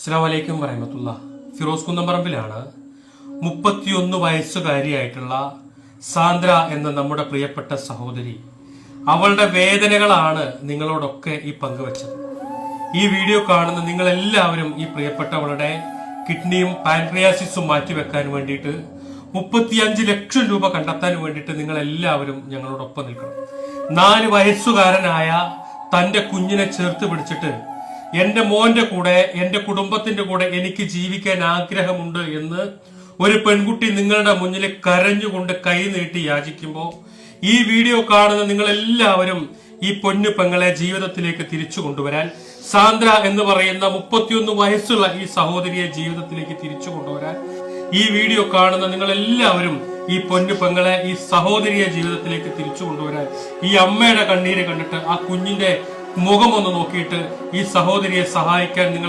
അസ്സലാമു അലൈക്കും വറഹ്മത്തുള്ളാഹ്. ഫിറോസ് കുന്നംപറമ്പിലാണ്. 31 വയസ്സുകാരിയായിട്ടുള്ള സാന്ദ്ര എന്ന നമ്മുടെ പ്രിയപ്പെട്ട സഹോദരി. അവളുടെ വേദനകളാണ് നിങ്ങളോടൊക്കെ ഈ പങ്കുവച്ചത്. ഈ വീഡിയോ കാണുന്ന നിങ്ങൾ എല്ലാവരും ഈ പ്രിയപ്പെട്ടവളുടെ കിഡ്നിയും പാൻക്രിയാസിസും മാറ്റിവെക്കാൻ വേണ്ടിയിട്ട് 35 ലക്ഷം രൂപ കണ്ടെത്താൻ വേണ്ടിയിട്ട് നിങ്ങൾ എല്ലാവരും ഞങ്ങളോടൊപ്പം നിൽക്കണം. 4 വയസ്സുകാരനായ തന്റെ കുഞ്ഞിനെ ചേർത്ത് പിടിച്ചിട്ട് എന്റെ മോന്റെ കൂടെ എന്റെ കുടുംബത്തിന്റെ കൂടെ എനിക്ക് ജീവിക്കാൻ ആഗ്രഹമുണ്ട് എന്ന് ഒരു പെൺകുട്ടി നിങ്ങളുടെ മുന്നിൽ കരഞ്ഞുകൊണ്ട് കൈ നീട്ടി യാചിക്കുമ്പോൾ ഈ വീഡിയോ കാണുന്ന നിങ്ങൾ എല്ലാവരും ഈ പൊന്നു പെങ്ങളെ ജീവിതത്തിലേക്ക് തിരിച്ചു കൊണ്ടുവരാൻ, സാന്ദ്ര എന്ന് പറയുന്ന 31 വയസ്സുള്ള ഈ സഹോദരിയെ ജീവിതത്തിലേക്ക് തിരിച്ചു കൊണ്ടുവരാൻ ഈ വീഡിയോ കാണുന്ന നിങ്ങൾ എല്ലാവരും ഈ പൊന്നു പെങ്ങളെ, ഈ സഹോദരിയെ ജീവിതത്തിലേക്ക് തിരിച്ചു കൊണ്ടുവരാൻ, ഈ അമ്മയുടെ കണ്ണീര് കണ്ടിട്ട് ആ കുഞ്ഞിന്റെ മുഖം ഒന്ന് നോക്കിയിട്ട് ഈ സഹോദരിയെ സഹായിക്കാൻ നിങ്ങൾ